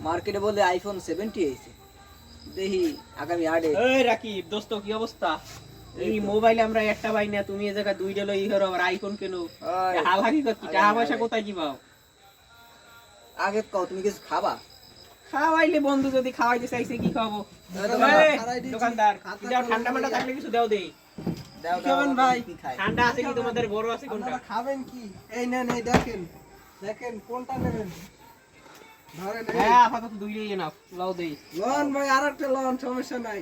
মার্কেটে বলে আইফোন 70 আইছে দেখি আগামী 8 এই রাকিব দোস্ত কি অবস্থা? এই মোবাইল আমরা একটা পাই না, তুমি এই জায়গা দুইটা লই হরো আবার আইফোন কেন? হাল হাকিকত কি টাকা পয়সা কোথায় কি পাও? আগে কও তুমি কিছু খাবা? খাওয়াইলে বন্ধু যদি খাওয়াইতে চাইছে কি খাবো? দোকানদার দাও, ঠান্ডা মান্ডা থাকলে কিছু দাও দেই। দাও কেমন ভাই? কি খাই? ঠান্ডা আছে কি তোমাদের? বড় আছে কোনটা? আপনারা খাবেন কি? এই নেন, এই দেখেন দেখেন কোনটা নেবেন ধরেন। হ্যাঁ আপাতত দুইটাই নাও, লাও দেই। লন ভাই, আরেকটা লন, সমস্যা নাই।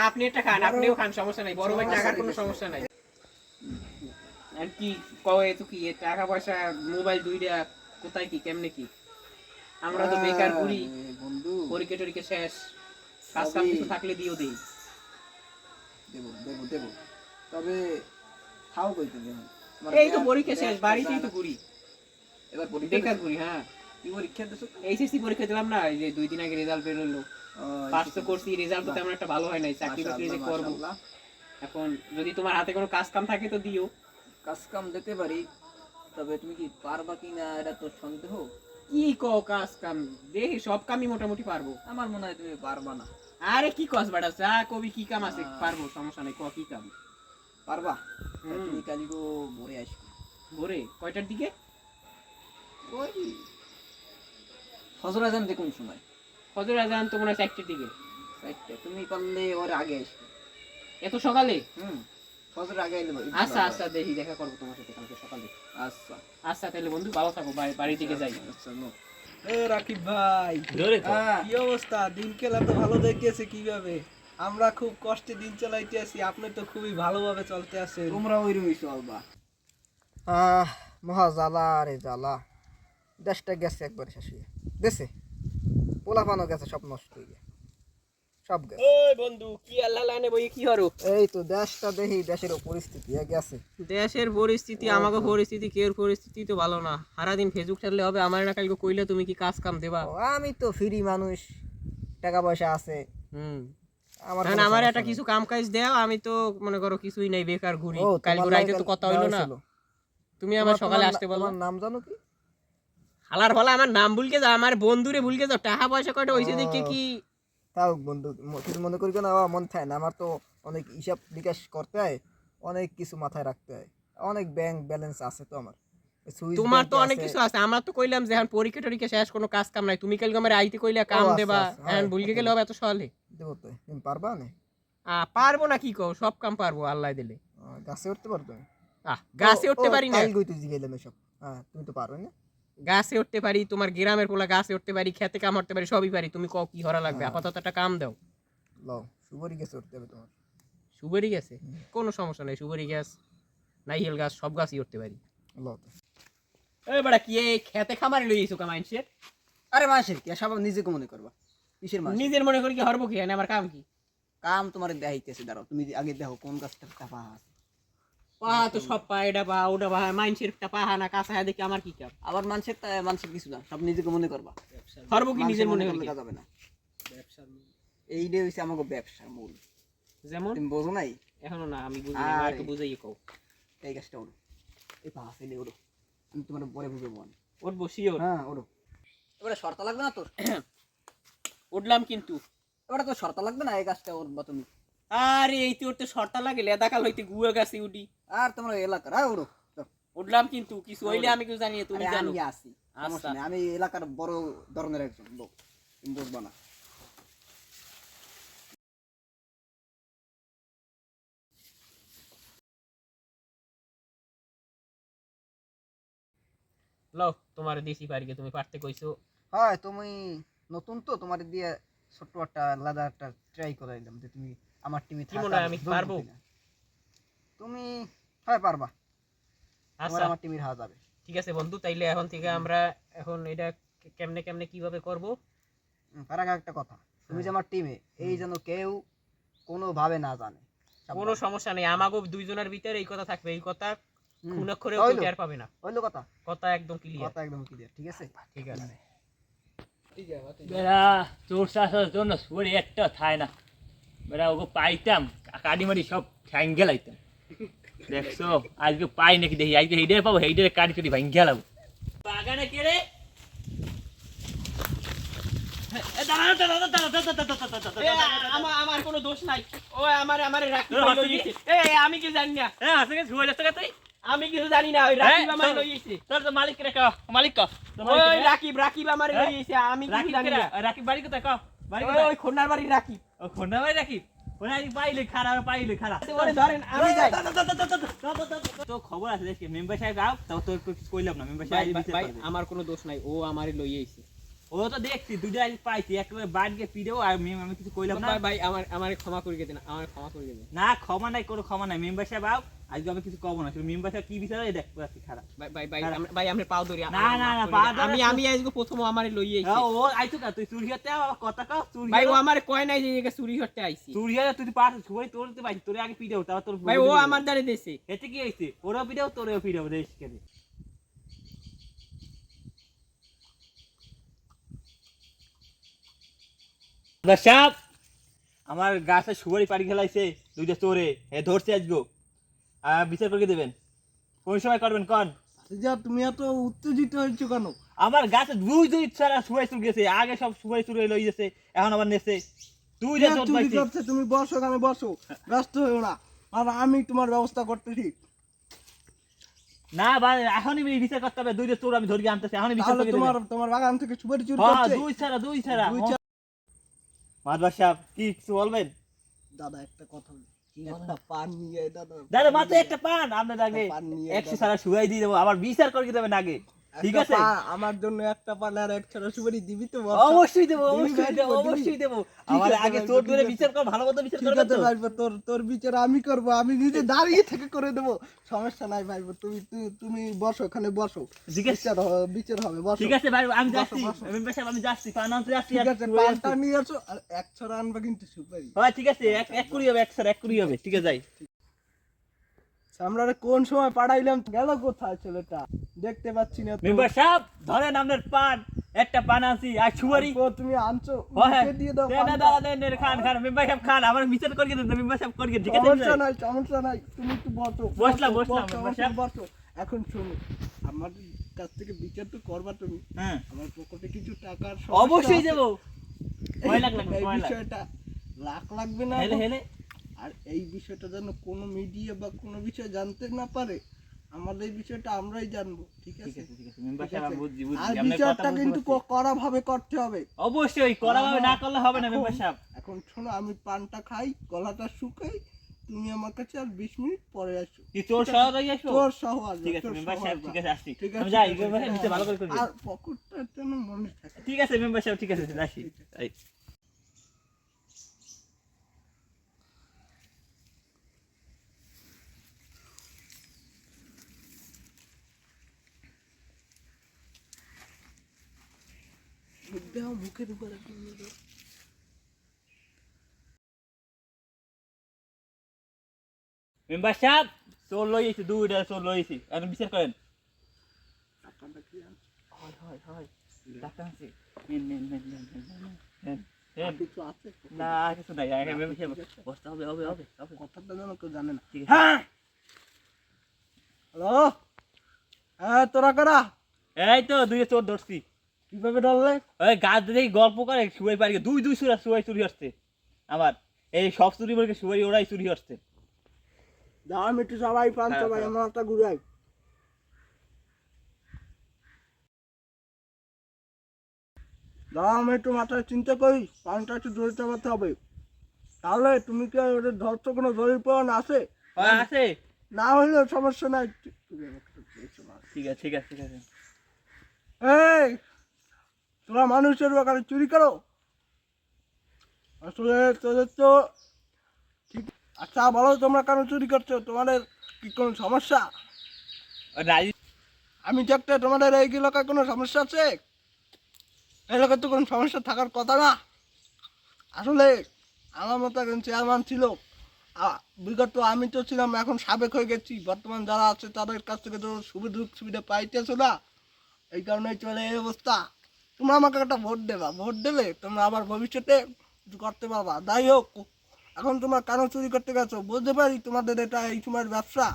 আপনি একটা খান, আপনিও খান, সমস্যা নাই। বড় ভাই টাকার কোনো সমস্যা নাই। আর কি কয় তো কি টাকা পয়সা মোবাইল দুইটা কোথায় কি কেমনে কি? আমরা তো বেকার ঘুরি বন্ধু, পরীক্ষা টরীক্ষা শেষ, কাজ কাম কিছু থাকলে দিও দেই। দেব তবে খাও কই তুমি? এই তো পরীক্ষা শেষ, বাড়িতেই তো ঘুরি। এবার বেকার ঘুরি। হ্যাঁ কি পরীক্ষা দিছো? এইচএসসি পরীক্ষা দিলাম না, এই যে 2 দিন আগে রেজাল্ট বের হলো। পাস তো করছি, রেজাল্ট তো তেমন একটা ভালো হয় নাই। চাকরি বাকরি যে করব, এখন যদি তোমার হাতে কোনো কাজ কাম থাকে তো দিও। কাজ কাম দিতে পারি, তবে তুমি কি পারবা কিনা এটা তো সন্দেহ। কি কও কাজ কাম? দেখি সব কামই মোটামুটি পারবো। আমার মনে হয় তুমি পারবা না। আরে কি কস বাড়া, যা কবি কি কাম আছে পারবো, সমস্যা নাই। ক কি কাম? পারবা? তুমি কালিগো ভরে আসবে। ভোরে কয়টার দিকে? ওই ফজর আজান কোন সময়? ফজর আজান তো মনে হয় 4টার দিকে। 4টা? তুমি পারলে ওর আগে আসবে। এত সকালে? ফজর আগে এলে ভালো। আচ্ছা আচ্ছা, দেখি দেখা করবো তোমার সাথে কালকে সকালে। আচ্ছা আচ্ছা তাহলে বন্ধু ভালো থাকো, বাড়ির দিকে যাই। আচ্ছা নো। এ রাকিব ভাই, কি অবস্থা? দিন কেলা তো ভালো যাইতেছে কিভাবে? আমরা খুব কষ্টে দিন চালাইতে আছি, আপনি তো খুবই ভালোভাবে চলতে আছেন। তোমরা ওইরকমই চলবা। মহা জ্বালা রে জ্বালা, দেশটা গেছে একবার শেষ হয়ে গেছে, পোলাপানও গেছে, সব নষ্ট হয়ে গেছে, সব গেছে। ওই বন্ধু কি আল্লাহ লাইনে বই কি হরো? এই তো দেশটা দেখি, দেশের পরিস্থিতি গেছে। দেশের পরিস্থিতি, আমাকে পরিস্থিতি, কের পরিস্থিতি তো ভালো না। সারাদিন ফেসবুক চাললে হবে? আমার না কালকে কইলে তুমি কি কাজ কাম দেবা? আমি তো ফ্রি মানুষ, টাকা পয়সা আছে আমার। আমার একটা কিছু কাম কাজ দেও, আমি তো মনে করো কিছুই নাই, বেকার ঘুরি। কালকে রাইতে তো কথা হইলো না, তুমি আমার সকালে আসতে বলো। তোমার নাম জানো কি? হালার ফলা আমার নাম ভুলকে যাও, আমার বন্ধুরে ভুলকে যাও। টাকা পয়সা কয়টা হইছে দেখে কি? তাও বন্ধু কিছু মনে করি না, মন থাকে না। আমার তো অনেক হিসাব বিকাশ করতে হয়, অনেক কিছু মাথায় রাখতে হয়, অনেক ব্যাংক ব্যালেন্স আছে তো আমার। তোমার তো অনেক কিছু আছে, আমরা তো কইলাম যে এখন পরীক্ষা টরীক্ষা শেষ, কোনো কাজ কাম নাই। তুমি কালকে আমার আইতে কইলে কাম দেবা, এখন ভুলকে গেলে হবে এত সহলে? দেবো তো, তুমি পারবা না? পারবো না কি কও? সব কাম পারবো আল্লাহ দিলে। গাছে উঠতে পারতো? গাছে উঠতে পারি না। কালকে তো জিগাইলাম এসব। তুমি তো পারো না? গাছে উঠতে পারি, তোমার গ্রামের পোলা গাছে উঠতে পারি, খেতে কাম করতে পারি, সবই পারি। তুমি কও কি হরা লাগবে? আপাতত একটা কাম দাও। লও, সুপারি গাছে উঠতে হবে তোমার। সুপারি গাছে কোনো সমস্যা নাই, সুপারি গাছ, নাইহেল গাছ, সব গাছই উঠতে পারি। লও তো। এই বড়া কি এই খেতে খামারে লই আইছো কামাইনছে? আরে মাসের কি সব নিজেকে মনে করবা? কিসের মাস? নিজের মনে করি কি হরবো কি? আমার কাম কি? কাম তোমার দেখাইতেছে, দাঁড়াও তুমি আগে দেখো কোন গাছটা টাপা আছে। পাহা তো সব পা, এটা পা ওটা পা, মাইনছের পাহা না কাঁচা দেখি আমার কি কাম? আবার মানুষের কিছু না, সব নিজেকে মনে করবা। হরবো কি নিজের মনে করলে? কাজ হবে না। এইটাই হইছে আমাকে ব্যবসার মূল। যেমন তুমি বোঝো নাই এখনো না, আমি বুঝি না, একটু বুঝাই কও। এই গাছটা ওড়ো, এই পা আছে ওড়ো, আমি তোমার পরে বুঝাবো। উঠবো শিওর? হ্যাঁ ওড়ো। এবারে শর্তা লাগবে না তোর? উঠলাম কিন্তু এবারে তোর শর্তা লাগবে না, এই গাছটা ওড়বা তুমি। আরে এইতে উঠতে শর্তা লাগে? লেদাকাল হইতে গুয়া গাছে উঠি। আর তোমার এলাকার ওড়ো। উঠলাম কিন্তু কিছু হইলে আমি কিছু জানি, তুমি জানো। আমি আছি, সমস্যা নেই। আমি এলাকার বড় ধরনের একজন লোক, তুমি বুঝবা না। লও তোমার দেশি পারি, তুমি পারতে কইছো। হয় তুমি নতুন তো, তোমার দিয়ে ছোট্ট একটা লাদা একটা ট্রাই করাইলাম যে তুমি আমার টিমে কি মনে হয় আমি পারবো? তুমি হয় পারবা, আচ্ছা আমার টিমের হাওয়া যাবে। ঠিক আছে বন্ধু, তাইলে এখন থেকে আমরা এখন এটা কেমনে কেমনে কিভাবে করব? তার আগে একটা কথা, তুমি যে আমার টিমে, এই যেন কেউ কোনো ভাবে না জানে। কোনো সমস্যা নেই, আমাগো দুইজনের ভিতরে এই কথা থাকবে, এই কথা খুন অক্ষরেও কেউ টের পাবে না। হইলো কথা? কথা একদম ক্লিয়ার, কথা একদম ক্লিয়ার। ঠিক আছে, ঠিক আছে। বেড়া চোর চাষার জন্য সুরে একটা থায় না। বেড়া ওকে পাইতাম, কাটি মারি সব ঠ্যাং গেলাইতাম। দেখছো আজকে পাই নাকি দেখি, আজকে হেডে পাবো, হেডে কাটি কাটি ভাঙ গেলাম। বাগানে কে রে? আমার কোনো দোষ নাই। ও আমারে রাকিব ভাই লই গেছে। আমি কি জানি না। আমি কিছু জানি না। ওই রাকিব আমারে লই গেছে। তোর তো মালিক রে কা, মালিক কা। ওই রাকিব আমারে লই গেছে। আমি কিছু জানি না। রাকিব বাড়ি কোথায় কা? বাড়ি ওই কোথায়? ওই খন্নার বাড়ির রাকিব। ও খন্ডা ভাই রাকিব। ওরা পাইলে খারাপ। ওরে ধরেন আমি যাই। তো খবর আছে দেখি মেম্বার সাহেব আও তাও তো কিছু কইলাম না মেম্বার ভাই সাহেব ভাই আমার কোনো দোষ নাই। ও আমারে লই গেছে। ও তো দেখছি দুইটা আজ পাইছি একবারে বাড়িতে পিড়েও আর আমি কিছু কইলাম না। ভাই আমারে ক্ষমা করে দেন। আমারে ক্ষমা করে দেন। না ক্ষমা নাই কোনো ক্ষমা নাই মেম্বার সাহেব আও আজকে আমি কিছু কব না মেম্বার সাহেব কি বিচারে দেখতে পাচ্ছি খারাপ। ভাই আমরা পাও ধরি। না পা ধরে আমি আজকে প্রথম আমারে লই গেছে। ও আইছো কা তুই চুরি হতে আবার কথা কও চুরি ভাই ও আমারে কয় নাই যে এদিকে চুরি করতে আইছি। চুরি হয়ে তুই পাস ছুঁই তোরতে পাইছিস তোরে আগে পিড়েও তারপর তোর ভাই ও আমার দ্বারে দেছে। এতে কি হইছে ওরও পিড়েও তোরেও পিড়েও দেশ কেনে সাহেব আমার গাছে সুপারি পাড়ি খেলাইছে দুইটা চোরে এ ধরছে আজগো বিচার করে দেবেন কোন সময় করবেন কোন যা তুমি এত উত্তেজিত হয়েছো কেন? আমার গাছে দুই ছাড়া সুপারি চুর গেছে আগে সব সুপারি চুর লই গেছে এখন আবার নেছে দুইটা চোর চুরি পাইছে করছে, তুমি বসো, এখানে বসো, ব্যস্ত হয়েও না, আর আমি তোমার ব্যবস্থা করতেছি। না ভাই এখনই বিচার করতে হবে দুইটা চোর আমি ধরে আনতেছি এখনই বিচার তাহলে করে দেবেন তোমার বাগান থেকে সুপারি চুরি হ্যাঁ করছে? দুই ছাড়া দুই ছাড়া। মাদবা সাহেব কি কিছু বলবেন দাদা একটা কথা বলি, একটা পান নিয়ে আয় দাদা। দাদা মাত্র একটা পান আপনার আগে পান নিয়ে 100 ছাড়া শুয়াই দিয়ে দেবো আবার বিচার করে দেবেন আগে ঠিক একটা আছে পান, আমার জন্য একটা পান আর এক ছড়া সুপারি দিবি তো? অবশ্যই দেবো দিবি অবশ্যই ভাই, দেবো দিবি। অবশ্যই দেবো ঠিক আমার আছে আগে ভাই, চোর ঠিক ধরে আছে। বিচার কর ভালো মতো বিচার ঠিক করবে আছে তো ভাই, তোর বিচার আমি করব, আমি নিজে দাঁড়িয়ে থেকে করে দেবো, সমস্যা নাই ভাই। তুমি বসো, ওখানে বসো, ঠিক আছে বিচার হবে, বসো। ঠিক আছে ভাই আমি বসো, যাচ্ছি বসো। মেম্বার সাহেব আমি যাচ্ছি পান আনতে যাচ্ছি ঠিক আছে, পানটা নিয়ে আসো আর এক ছড়া আনবা কিন্তু সুপারি। হ্যাঁ ঠিক আছে এক কুড়ি হবে এক কুড়ি হবে ঠিক আছে যাই আমরা কোন সময় পাঠাইলাম, গেল কোথায় ছেলেটা? দেখতে পাচ্ছি না তো। মেম্বার সাহেব ধরেন আপনার পান একটা পান আনছি আর সুপারি ও, তুমি আনছো, হ্যাঁ মুখে দিয়ে দাও দেন পানটা। দাদা দেন খান মেম্বার সাহেব খান আমার বিচার করে দেন মেম্বার সাহেব করে ঠিক আছে সমস্যা নাই, তুমি একটু বসো। বসলাম, বসো, মেম্বার বসো, সাহেব। বসো। এখন শোনো, আমার কাছ থেকে বিচার তো করবা তুমি। হ্যাঁ আমার পকেটে কিছু টাকার অবশ্যই দেবো কয় লাখ লাগবে এই কয় লাখ বিষয়টা লাখ লাগবে না, হেলে হেলে আর এই বিষয়টা যেন কোনো মিডিয়া বা কোনো বিষয় জানতে না পারে। আমাদের এই বিষয়টা আমরাই জানবো, ঠিক আছে? মেম্বার সাহেব আমি বুঝছি আর আপনার কথা বিচারটা বুঝতে কিন্তু পারছি। কড়া ভাবে করতে হবে। অবশ্যই করা হবে না করলে হবে না মেম্বার সাহেব এখন শোনো, আমি পানটা খাই, গলাটা শুকাই, তুমি আমার কাছে আর 20 মিনিট পরে আসো। কি চোর সহ রয়ে আসবো তোর সহ আসবে, ঠিক আছে তোর মেম্বার সহ সাহেব আসবে। ঠিক আছে আসছি ঠিক আমি আছে, যাই ঠিক মেম্বার সাহেব আছে। নিচে ভালো করে করবেন আর পকেটটা যেন মনে থাকে। ঠিক আছে মেম্বার সাহেব ঠিক আছে আসি এই দেহ মুখের উপর একটু নিয়ে দাও। মেম্বার সাহেব চোর লইছি দুইটা চোর লইছি এখন বিচার করেন টাকাটা কি আনছো? হয় টাকা আছে নেন আর কিছু আছে? না কিছু নাই আগে মেম্বার সাহেব বসতে হবে কথাটা যেন কেউ জানে না। ঠিক আছে হ্যাঁ, হ্যালো, হ্যাঁ, তোরা কারা? এই তো দুইটা চোর ধরছি কিভাবে ধরলে? ওই গাছ দেখি গল্প করে শুয়াই পারি দুই সুরা শুয়াই চুরি হচ্ছে আমার এই সব চুরি বলকে শুয়াই ওরাই চুরি হচ্ছে দাও, আমি একটু সবাই পান, হ্যাঁ, সবাই হ্যাঁ। আমার একটা ঘুরাই। দাও, আমি একটু মাথায় চিন্তা করি, পানটা একটু জোরে চাপাতে হবে। তাহলে তুমি কি ওদের ধরছো, কোনো জরির প্রমাণ আছে? আছে না হলেও সমস্যা নাই। তুমি আমাকে একটু দিয়েছো না। ঠিক আছে এই, তোরা মানুষের বাগানে চুরি করো? আসলে তোদের তো ঠিক। আচ্ছা বলো, তোমরা কেন চুরি করছো? তোমাদের কি কোনো সমস্যা? রাজি আমি দেখতে তোমাদের এই এলাকায় কোনো সমস্যা আছে? এই এলাকায় তো কোনো সমস্যা থাকার কথা না। আসলে আমার মতো একজন চেয়ারম্যান ছিল, বিগত আমি তো ছিলাম, এখন সাবেক হয়ে গেছি। বর্তমান যারা আছে তাদের কাছ থেকে তো সুবিধা পাইতেছো না, এই কারণেই চলে এই অবস্থা। তোমরা আমাকে একটা ভোট দেবা, ভোট দেবে তোমরা আবার ভবিষ্যতে কিছু করতে পারবা। যাই হোক, এখন তোমরা কেন চুরি করতে গেছো বুঝতে পারি, তোমাদের এটা এই সময়ের ব্যবসা,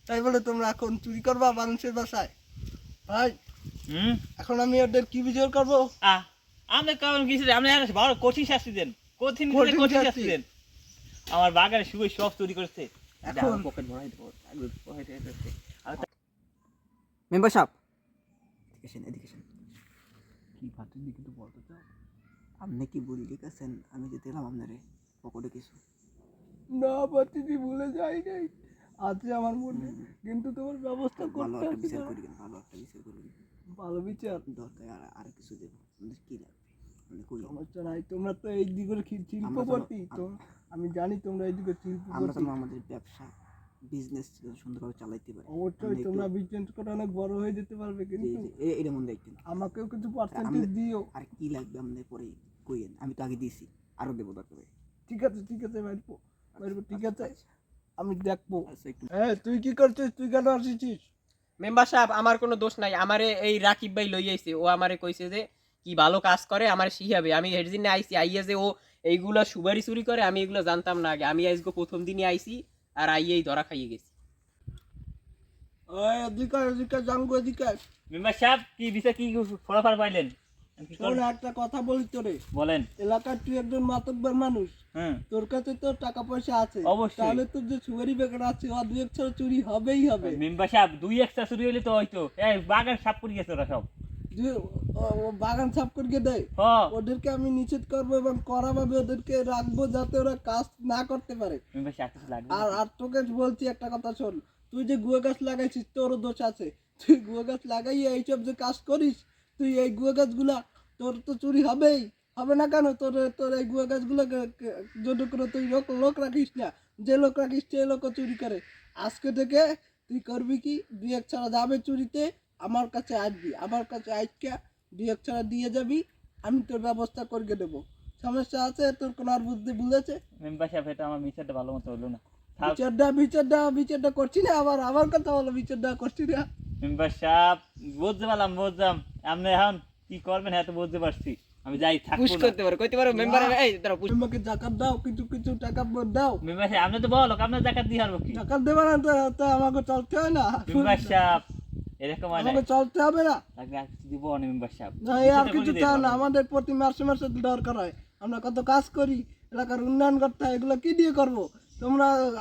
তাই বলে তোমরা এখন চুরি করবা মানুষের বাসায়। ভাই, এখন আমি ওদের কি বিচার করবো? আপনি কারণ কিছু আপনি বড় কঠিন শাস্তি দেন, কঠিন কঠিন কঠিন শাস্তি। শাস্তি দেন। আমার বাগানে শুয়ে সব চুরি করছে। এখন পকেট ভরাই দেবো পকেটে মেম্বার সাহেব এদিকে আসেন। কি পাত্র কিন্তু বলতে চাও আপনি কি বলি লিখেছেন আমি যে দিলাম আপনারে পকেটে কিছু না পাতিজি ভুলে যাই নাই, আছে আমার মনে, কিন্তু তোমার ব্যবস্থা ভালো করতে একটা হবে। বিচার করি ভালো একটা বিচার করি ভালো বিচার দরকার আর কিছু দেবো আপনাদের কি লাগবে আপনি কই সমস্যা নাই, তোমরা তো এই দিকের শিল্পপতি, তো আমি জানি তোমরা এই দিকের আমরা শিল্পপতি। তো আমাদের ব্যবসা বিজনেস সুন্দরভাবে চালাইতে পারি অবশ্যই তোমরা বিজনেস করে অনেক বড় হয়ে যেতে পারবে, কিন্তু এটা মনে রাখবেন আমাকেও কিছু পার্সেন্টেজ দিও। আর কি লাগবে আমাদের পরে কইেন আমি তো আগে দিয়েছি আরো দেবো দরকার ঠিক আছে মারবো ঠিক আছে, আমি দেখবো। আচ্ছা একটু হ্যাঁ তুই কি করছিস, তুই কেন আসিছিস? মেম্বার সাহেব আমার কোনো দোষ নাই, আমারে এই রাকিব ভাই লই আইছে, ও আমারে কইছে যে কি ভালো কাজ করে আমারে শিখাবে। আমি এর জন্য আইছি, আইয়া যে ও এইগুলা সুবারি চুরি করে আমি এগুলো জানতাম না আগে। আমি আজকে প্রথম দিনই আইছি আর আইয়েই ধরা খাইয়ে গেছি। ওই এদিকে জাঙ্গু এদিকে। মেম্বার সাহেব কি বিচার কি ফলাফল পাইলেন? কি শোন করবেন? একটা কথা বলি তোরে, বলেন। এলাকার তুই একজন মাতব্বর মানুষ, হ্যাঁ তোর কাছে তো টাকা পয়সা আছে, অবশ্যই। তাহলে তোর যে সুগারি বেকার আছে ও দুই এক ছাড়া চুরি হবেই হবে। মেম্বার সাহেব 2 এক্সট্রা চুরি হইলে তো হয়তো এই বাগান সাফ করে গেছে ওরা সব। ও বাগান সাফ করে দেয়, হ্যাঁ ওদেরকে আমি নিষেধ করবো এবং কড়াভাবে ওদেরকে রাখবো যাতে ওরা কাজ না করতে পারে। মেম্বার সাহেব কিছু লাগবে? আর তোকে বলছি একটা কথা শোন, তুই যে গুয়া গাছ লাগাইছিস তোরও দোষ আছে, তুই গুয়া গাছ লাগাইয়ে এইসব যে কাজ করিস, তুই এই গুয়া গাছগুলা তোর তো চুরি হবেই, হবে না কেন? তোর এই গুয়া গাছগুলো জন্য করে তুই লোক রাখিস না, যে লোক রাখিস সে লোকও চুরি করে। আজকে থেকে তুই করবি কি, দুই এক ছাড়া যাবে চুরিতে, আমার কাছে আসবি, আমার কাছে আজকে দুই এক ছাড়া দিয়ে যাবি, আমি তোর ব্যবস্থা করে দেবো। সমস্যা আছে তোর কোনো আর বুদ্ধি ভুলেছে? মেম্বার সাহেব এটা আমার বিচারটা ভালো মতো হলো না। বিচারটা করছি না, আবার আমার কথা বলো, বিচারটা করছি না। মেম্বার সাহেব বুঝলাম আপনি এখন কি করবেন হ্যাঁ তো বুঝতে পারছি। আমি যাই পুশ থাকবো না। করতে পারো কইতে পারো মেম্বার এই দাঁড়াও পুশ। আমাকে জাকাত দাও, কিছু টাকা দাও। মেম্বার সাহেব আপনি তো বলো আপনার জাকাত দিয়ে হারবো কি? জাকাত দেবে না তো আমাকে চলতে হয় না? মেম্বার সাহেব এরকম হয় না। আমাকে চলতে হবে না? লাগলে আর কিছু দিব না মেম্বার সাহেব। না এই আর কিছু চাও না, আমাদের প্রতি মাসে দরকার হয়, আমরা কত কাজ করি, এলাকার উন্নয়ন করতে হয়, এগুলো কি দিয়ে করব?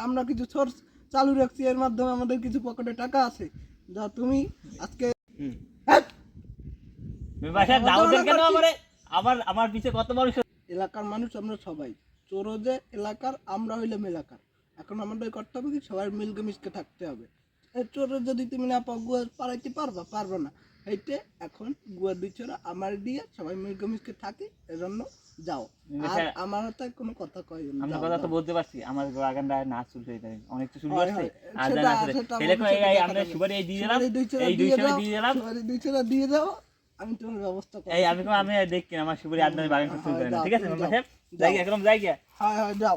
আমরা কিছু সোর্স চালু রাখছি, এর মাধ্যমে আমাদের কিছু পকেটে টাকা আছে, যা তুমি আজকে মেম্বার সাহেব দাও দেন কেন আমারে? আমার পিছে কত বড় এলাকার মানুষ আমরা সবাই চোরও যে এলাকার, আমরা হইলাম এলাকার। এখন আমাদের করতে হবে কি, সবাই মিলকে মিশকে থাকতে হবে। এই চোরে যদি তুমি না পাও, গুয়া পাড়াইতে পারবা না। এইতে এখন গুয়া দুই চোরা আমার দিয়ে সবাই মিলকে মিশকে থাকি, এজন্য যাও। আর আমার হাতে কোনো কথা কই না। আমরা কথা তো বলতে পারছি, আমার বাগানটা না চুলতে যায় অনেক তো শুরু হয়, করছে। হয়। আর সেটা- জানা আছে সেটা ছেলে কই ভবিষ্যতে আমরা দেখা যাবে। সুবারি এই দিয়ে দিলাম, সুবারি দুই চোরা এই 2 দিয়ে সময় দাও, দিয়ে দিলাম। সুবারি দুই চোরা দিয়ে দাও, আমি তোমার ব্যবস্থা করব। এই আমি দেখি আমার সুবারি আপনার বাগান করতে হয়, না। যাও, ঠিক আছে তুমি মেম্বার যাও, সাহেব যাই একদম যাই গিয়া। হ্যাঁ যাও।